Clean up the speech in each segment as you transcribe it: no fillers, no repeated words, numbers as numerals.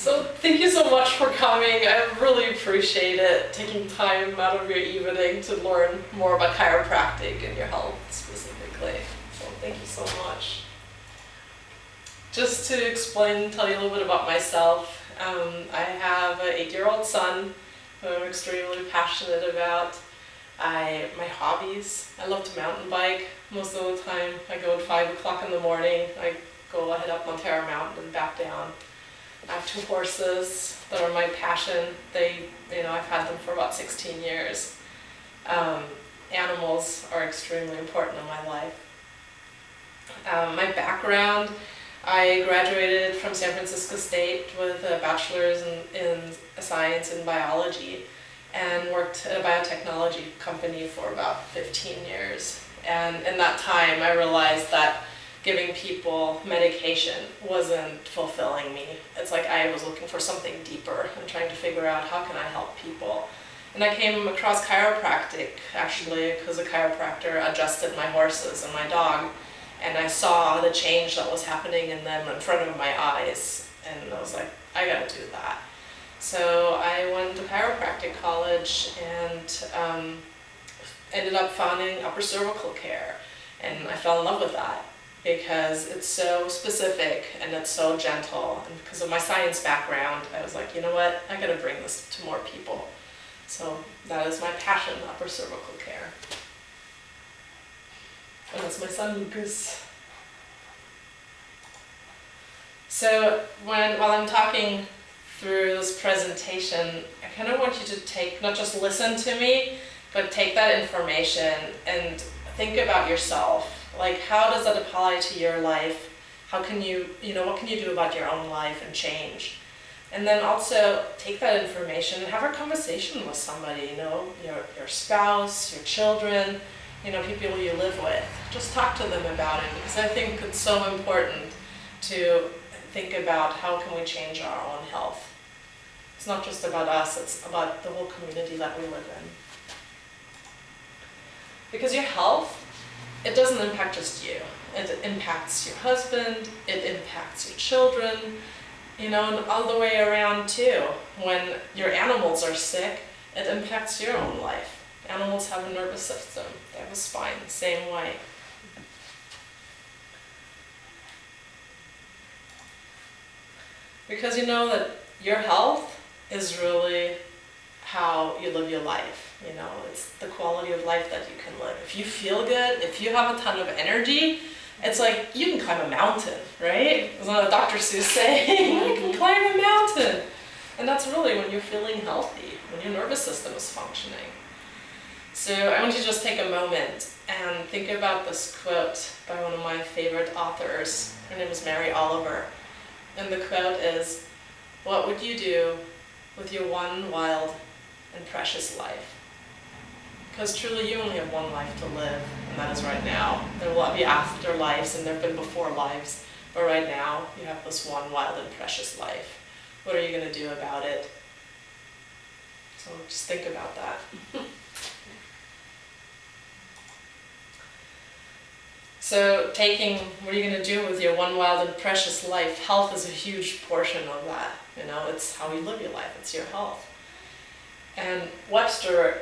So thank you so much for coming. I really appreciate it, taking time out of your evening to learn more about chiropractic and your health specifically. So thank you so much. Just to explain, tell you a little bit about myself. I have an 8-year-old son who I'm extremely passionate about. My hobbies, I love to mountain bike. Most of the time I go at 5 o'clock in the morning. I head up Montero Mountain and back down. I have 2 horses that are my passion. I've had them for about 16 years. Animals are extremely important in my life. My background, I graduated from San Francisco State with a bachelor's in science and biology and worked at a biotechnology company for about 15 years. And in that time, I realized that giving people medication wasn't fulfilling me. It's like I was looking for something deeper and trying to figure out how can I help people. And I came across chiropractic actually because a chiropractor adjusted my horses and my dog, and I saw the change that was happening in them in front of my eyes, and I was like, I gotta do that. So I went to chiropractic college and ended up founding upper cervical care, and I fell in love with that because it's so specific and it's so gentle, and because of my science background I was like, you know what, I gotta bring this to more people. So that is my passion, upper cervical care. And that's my son Lucas. So while I'm talking through this presentation, I kind of want you to not just listen to me, but take that information and think about yourself. Like, how does that apply to your life? How can what can you do about your own life and change? And then also take that information and have a conversation with somebody, your spouse, your children, people you live with. Just talk to them about it, because I think it's so important to think about how can we change our own health. It's not just about us, it's about the whole community that we live in. Because your health, it doesn't impact just you. It impacts your husband, it impacts your children, and all the way around too. When your animals are sick, it impacts your own life. Animals have a nervous system, they have a spine, the same way. Because you know that your health is really how you live your life. It's the quality of life that you can live. If you feel good, if you have a ton of energy, it's like you can climb a mountain, right? As one of Dr. Seuss saying, you can climb a mountain. And that's really when you're feeling healthy, when your nervous system is functioning. So I want you to just take a moment and think about this quote by one of my favorite authors. Her name is Mary Oliver. And the quote is, "What would you do with your one wild and precious life?" Because truly you only have one life to live, and that is right now. There will be afterlives and there have been before lives, but right now you have this one wild and precious life. What are you going to do about it? So just think about that. So what are you going to do with your one wild and precious life? Health is a huge portion of that. It's how you live your life, it's your health. And Webster,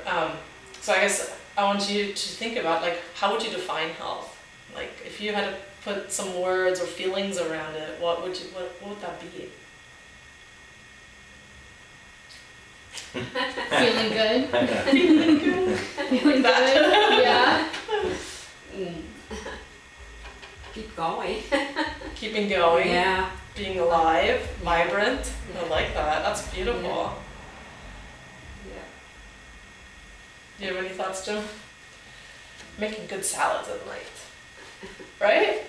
so I guess I want you to think about, how would you define health? If you had to put some words or feelings around it, what would that be? Feeling good. Feeling good. Feeling good. Yeah. Keep going. Keeping going. Yeah. Being alive, vibrant. I like that. That's beautiful. Yeah. Do you have any thoughts, Jim? Making good salads at night. Right?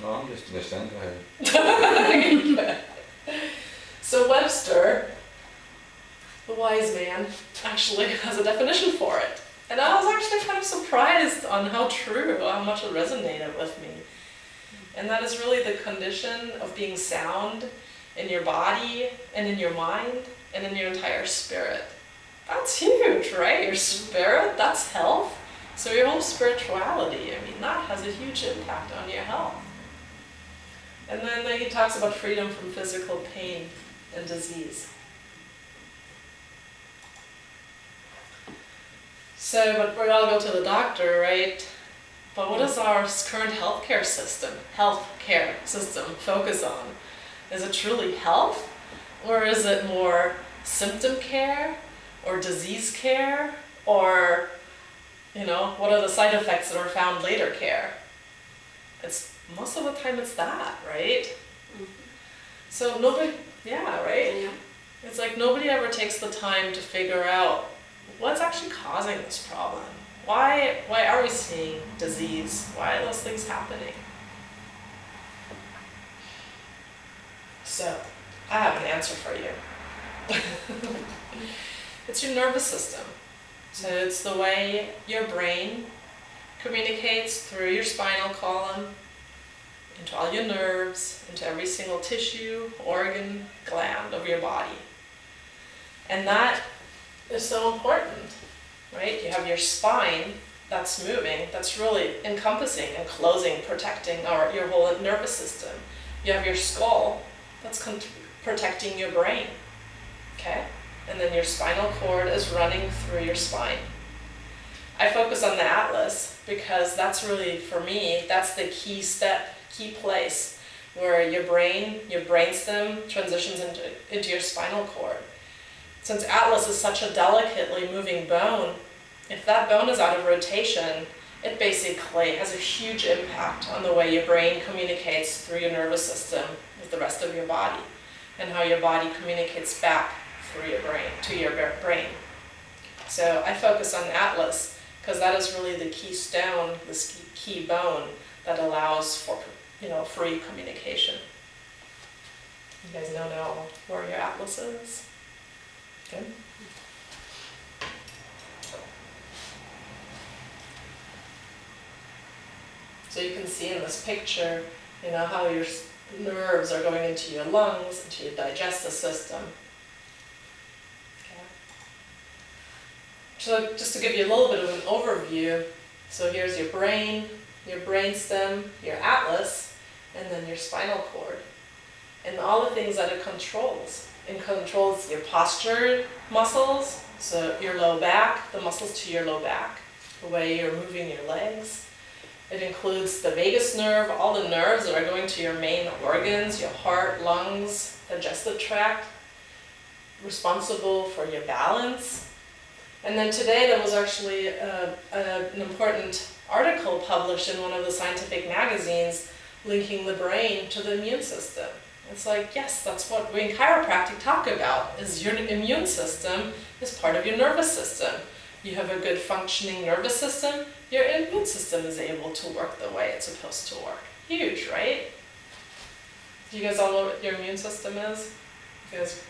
No, I'm just listening. Go ahead. So Webster, the wise man, actually has a definition for it. And I was actually kind of surprised on how much it resonated with me. And that is really the condition of being sound in your body and in your mind and in your entire spirit. That's huge, right? Your spirit, that's health. So your whole spirituality, that has a huge impact on your health. And then he talks about freedom from physical pain and disease. So, but we all go to the doctor, right? But what does our current healthcare system focus on? Is it truly health? Or is it more symptom care? Or disease care? Or, what are the side effects that are found later care? Most of the time it's that, right? Mm-hmm. So nobody, yeah, right? Yeah. It's like nobody ever takes the time to figure out what's actually causing this problem. Why are we seeing disease? Why are those things happening? So, I have an answer for you. It's your nervous system. So it's the way your brain communicates through your spinal column into all your nerves, into every single tissue, organ, gland of your body. And that is so important, right? You have your spine that's moving, that's really encompassing and closing, protecting your whole nervous system. You have your skull that's protecting your brain, okay? And then your spinal cord is running through your spine. I focus on the atlas because that's really, for me, that's the key place where your brainstem transitions into your spinal cord. Since atlas is such a delicately moving bone, if that bone is out of rotation, it basically has a huge impact on the way your brain communicates through your nervous system with the rest of your body, and how your body communicates back through your brain to your brain. So I focus on the atlas because that is really the keystone, this key bone that allows for free communication. You guys know where your atlas is? Good. So you can see in this picture, how your nerves are going into your lungs, into your digestive system. Okay. So just to give you a little bit of an overview, so here's your brain, your brainstem, your atlas, and then your spinal cord. And all the things that it controls. It controls your posture muscles, so your low back, the muscles to your low back, the way you're moving your legs. It includes the vagus nerve, all the nerves that are going to your main organs, your heart, lungs, digestive tract, responsible for your balance. And then today there was actually an important article published in one of the scientific magazines linking the brain to the immune system. It's like, yes, that's what we in chiropractic talk about, is your immune system is part of your nervous system. You have a good functioning nervous system, your immune system is able to work the way it's supposed to work. Huge, right? Do you guys all know what your immune system is? You guys?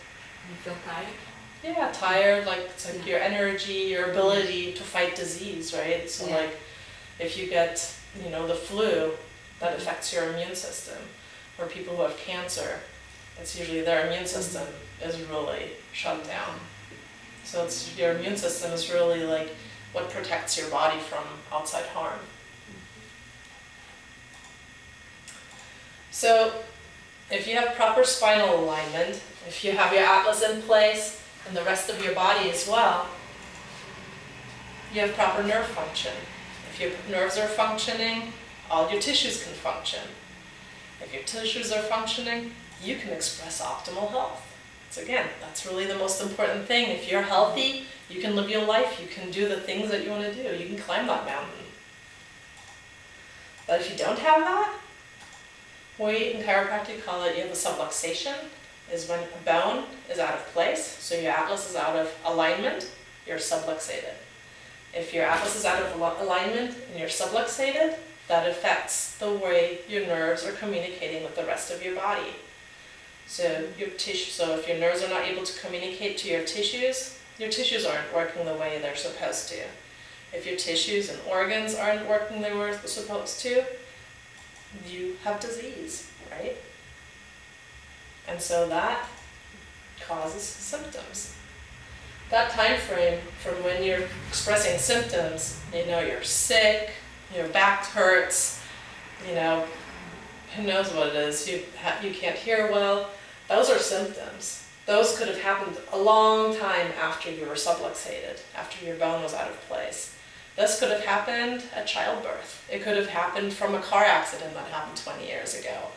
You feel tired? Yeah, tired, it's like your energy, your ability to fight disease, right? So Yeah. if you get, the flu, that affects your immune system. Or people who have cancer, it's usually their immune system is really shut down. So your immune system is really like what protects your body from outside harm. So if you have proper spinal alignment, if you have your atlas in place and the rest of your body as well, you have proper nerve function. If your nerves are functioning, all your tissues can function. If your tissues are functioning, you can express optimal health. So again, that's really the most important thing. If you're healthy, you can live your life, you can do the things that you want to do, you can climb that mountain. But if you don't have that, we in chiropractic call it, you have a subluxation, is when a bone is out of place, so your atlas is out of alignment, you're subluxated. If your atlas is out of alignment and you're subluxated, that affects the way your nerves are communicating with the rest of your body. So if your nerves are not able to communicate to your tissues aren't working the way they're supposed to. If your tissues and organs aren't working the way they're supposed to, you have disease, right? And so that causes symptoms. That time frame from when you're expressing symptoms, you're sick, your back hurts, who knows what it is, you can't hear well, those are symptoms. Those could have happened a long time after you were subluxated, after your bone was out of place. This could have happened at childbirth. It could have happened from a car accident that happened 20 years ago.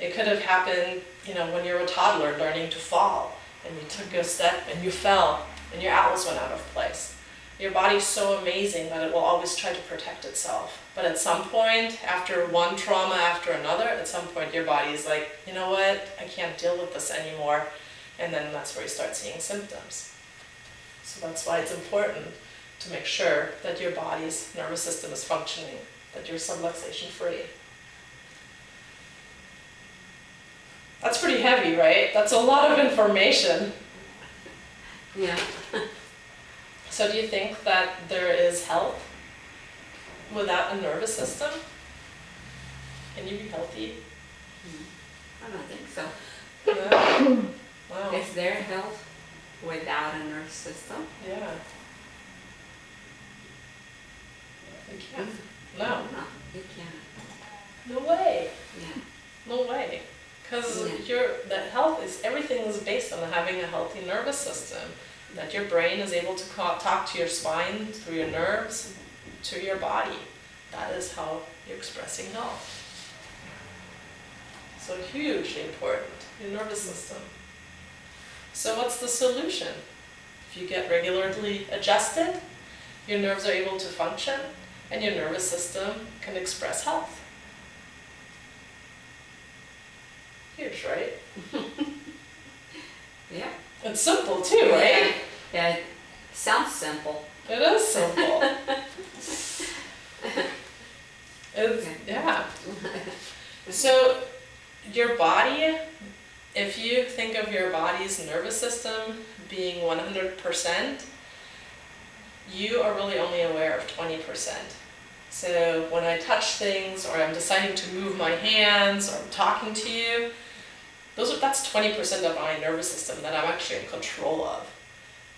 It could have happened, when you were a toddler learning to fall, and you took a step and you fell, and your atlas went out of place. Your body's so amazing that it will always try to protect itself. But at some point, after one trauma after another, at some point your body's like, you know what, I can't deal with this anymore. And then that's where you start seeing symptoms. So that's why it's important to make sure that your body's nervous system is functioning, that you're subluxation free. That's pretty heavy, right? That's a lot of information. Yeah. So do you think that there is health without a nervous system? Can you be healthy? I don't think so. No. Wow. Is there health without a nervous system? Yeah. You can't. No. No, you can't. No way. Yeah. No way. Because Yeah. that health is, everything is based on having a healthy nervous system. That your brain is able to talk to your spine through your nerves to your body. That is how you're expressing health. So hugely important, your nervous system. So what's the solution? If you get regularly adjusted, your nerves are able to function and your nervous system can express health. Huge, right? Yeah. It's simple too, right? Yeah, it sounds simple. It is simple. Yeah. So your body, if you think of your body's nervous system being 100%, you are really only aware of 20%. So when I touch things, or I'm deciding to move my hands, or I'm talking to you, that's 20% of my nervous system that I'm actually in control of.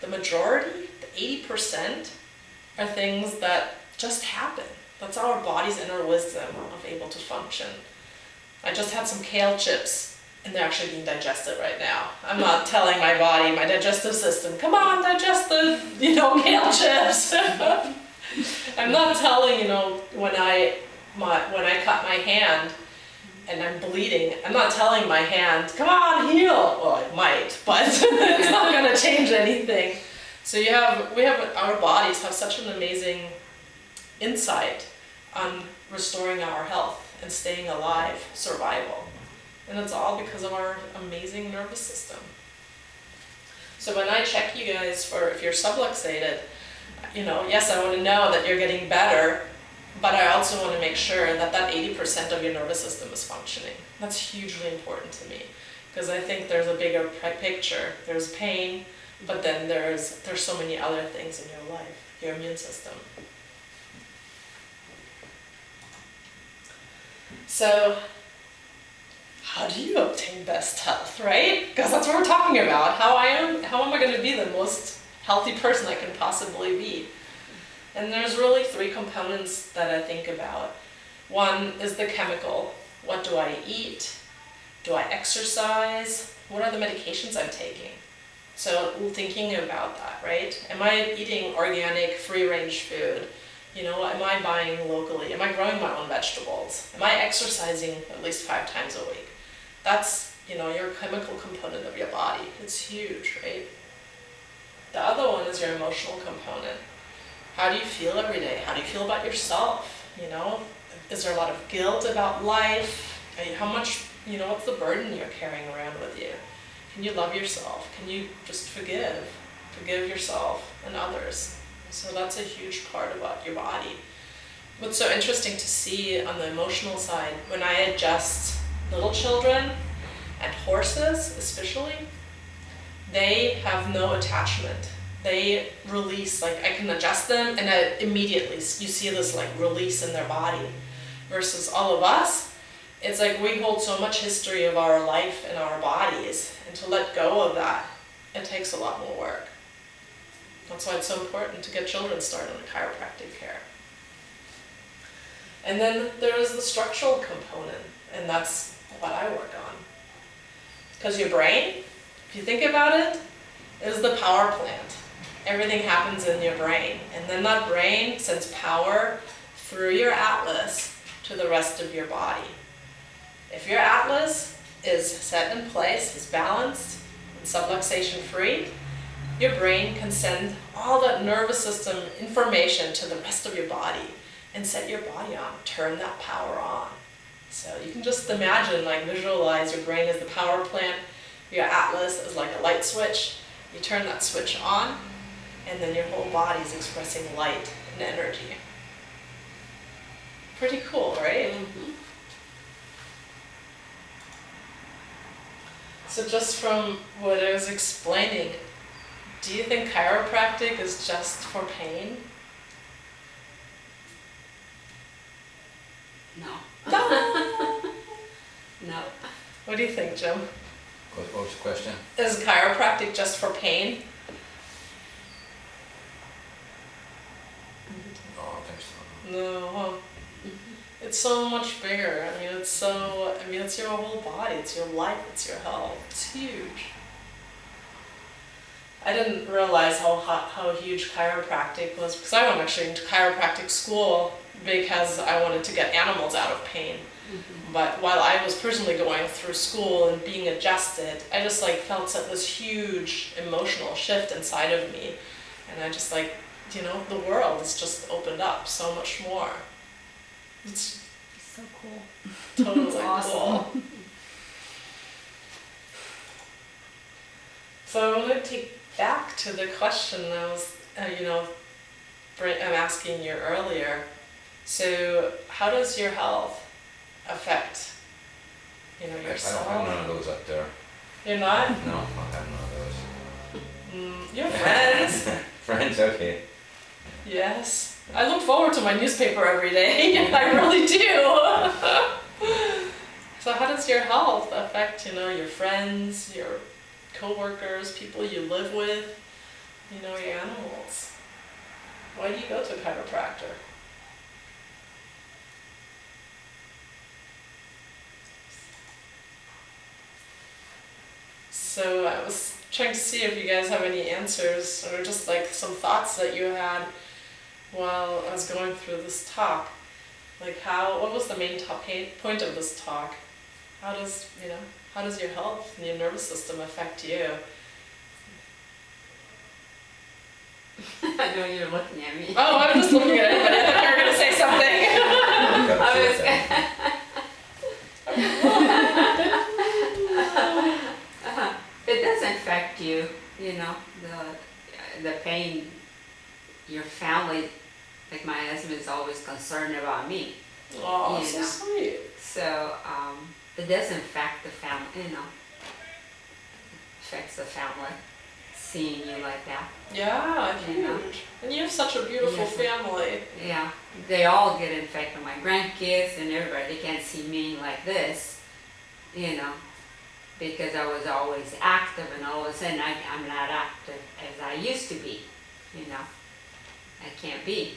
The majority, the 80%, are things that just happen. That's our body's inner wisdom of able to function. I just had some kale chips, and they're actually being digested right now. I'm not telling my body, my digestive system, come on, digest the, kale chips. I'm not telling, when I cut my hand and I'm bleeding, I'm not telling my hand, come on, heal. Well, it might, but it's not going to change anything. So our bodies have such an amazing insight on restoring our health and staying alive, survival. And it's all because of our amazing nervous system. So when I check you guys for if you're subluxated, yes, I want to know that you're getting better, but I also want to make sure that 80% of your nervous system is functioning. That's hugely important to me, because I think there's a bigger picture. There's pain, but then there's so many other things in your life, your immune system. So how do you obtain best health, right? Because that's what we're talking about. How am I going to be the most healthy person I can possibly be? And there's really 3 components that I think about. One is the chemical. What do I eat? Do I exercise? What are the medications I'm taking? So thinking about that, right? Am I eating organic, free-range food? Am I buying locally? Am I growing my own vegetables? Am I exercising at least 5 times a week? That's, your chemical component of your body. It's huge, right? The other one is your emotional component. How do you feel every day? How do you feel about yourself? Is there a lot of guilt about life? How much, what's the burden you're carrying around with you? Can you love yourself? Can you just forgive yourself and others? So that's a huge part about your body. What's so interesting to see on the emotional side, when I adjust little children and horses especially, they have no attachment. They release, I can adjust them and immediately you see this release in their body. Versus all of us, it's we hold so much history of our life in our bodies, and to let go of that, it takes a lot more work. That's why it's so important to get children started on chiropractic care. And then there is the structural component. And that's what I work on. Because your brain, if you think about it, is the power plant. Everything happens in your brain. And then that brain sends power through your atlas to the rest of your body. If your atlas is set in place, is balanced, and subluxation free, your brain can send all that nervous system information to the rest of your body and set your body on, turn that power on. So you can just imagine, like visualize your brain as the power plant, your atlas is like a light switch. You turn that switch on, and then your whole body is expressing light and energy. Pretty cool, right? Mm-hmm. So just from what I was explaining, do you think chiropractic is just for pain? No. No. No. What do you think, Jim? What was the question? Is chiropractic just for pain? No, I don't think so. No, huh? It's so much bigger. I mean, it's your whole body, it's your life, it's your health. It's huge. I didn't realize how huge chiropractic was, because I went actually into chiropractic school because I wanted to get animals out of pain. Mm-hmm. But while I was personally going through school and being adjusted, I just like felt this huge emotional shift inside of me. And I just like, the world has just opened up so much more. It's So cool. totally It's awesome. cool. So I want to take back to the question I was, I'm asking you earlier. So how does your health affect, I yourself? don't have none of those up there. You're not? No, I don't have none of those. You're friends. Friends, okay. Yes. I look forward to my newspaper every day. I really do. So how does your health affect, your friends, your co-workers, people you live with, your animals? Why do you go to a chiropractor? So I was trying to see if you guys have any answers or just like some thoughts that you had while I was going through this talk. Like what was the main point of this talk? How does your health and your nervous system affect you? I know you're looking at me. Oh, I'm just looking at everybody. I thought you were going to say something. It doesn't affect you, the pain, your family, like my husband is always concerned about me. Oh, so sweet. So, it doesn't affect the family, affects the family, seeing you like that. Yeah, huge. And you have such a beautiful Yes. family. Yeah, they all get infected, my grandkids and everybody, they can't see me like this, because I was always active, and all of a sudden I'm not active as I used to be, I can't be.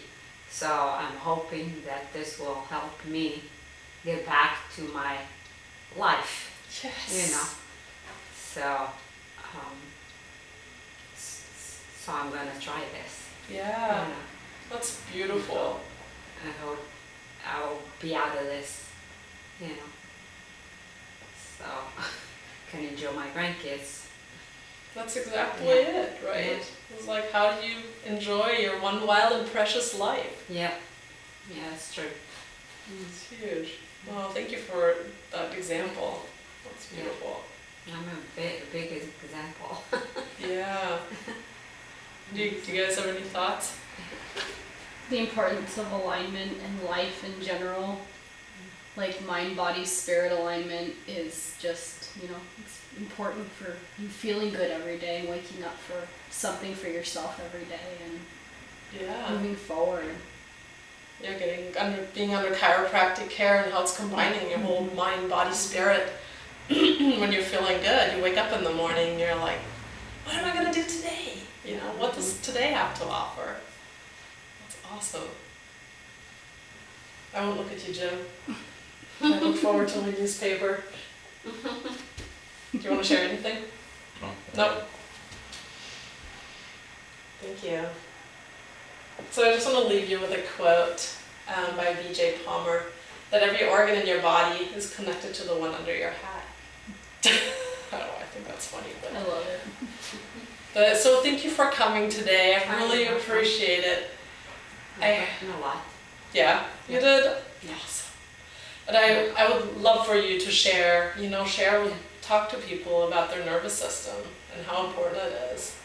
So I'm hoping that this will help me get back to my life, Yes. So, so I'm gonna try this. Yeah, that's beautiful. I hope I'll be out of this, so can enjoy my grandkids. That's exactly Yeah. it, right? Yeah. It's like, how do you enjoy your one wild and precious life? Yeah, that's true. It's huge. Well, thank you for that example. That's beautiful. I'm a big example. Yeah. Do you guys have any thoughts? The importance of alignment in life in general, like mind, body, spirit alignment is just, it's important for you feeling good every day, waking up for something for yourself every day and Yeah. moving forward. You're being under chiropractic care and how it's combining your whole mind, body, spirit. When you're feeling good, you wake up in the morning and you're like, what am I going to do today? What does today have to offer? That's awesome. I won't look at you, Jim. I look forward to my newspaper. Do you want to share anything? No? Nope. Thank you. So I just want to leave you with a quote by B.J. Palmer, that every organ in your body is connected to the one under your hat. I don't know, I think that's funny. I love it. But so thank you for coming today. I really You're welcome. appreciate it. I've gotten a lot. Yeah, you did? Yes. But I would love for you to share, talk to people about their nervous system and how important it is.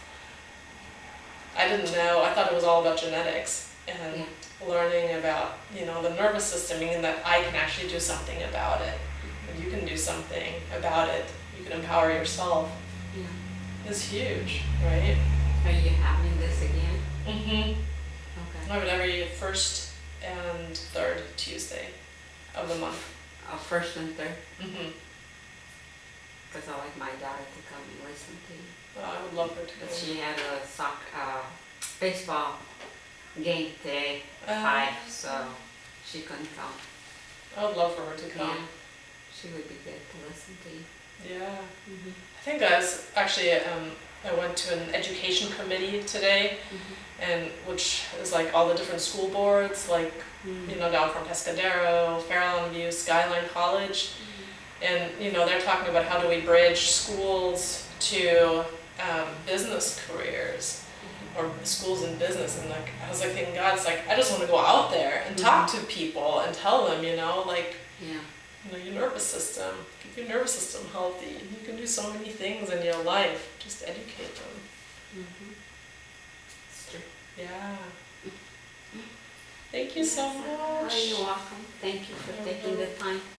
I didn't know, I thought it was all about genetics and learning about, the nervous system, meaning that I can actually do something about it. And you can do something about it. You can empower yourself. Yeah. Is huge, right? Are you having this again? Mm-hmm. Okay. I have it every first and third Tuesday of the month. First and third? Mm-hmm. Because I like my daughter to come and listen to you. Well, I would love her to But go. she had a baseball game today at 5, so she couldn't come. I would love for her to come. Yeah. She would be good to listen to you. Yeah. Mm-hmm. I think I went to an education committee today, and which is like all the different school boards, like down from Pescadero, Fairlawn View, Skyline College, and they're talking about how do we bridge schools to business careers or schools in business, and like I was like thinking, God, it's like I just want to go out there and talk to people and tell them, your nervous system, keep your nervous system healthy. You can do so many things in your life. Just educate them. Mm-hmm. It's true. Yeah. Thank you so much. Oh, you're welcome. Thank you for taking the time.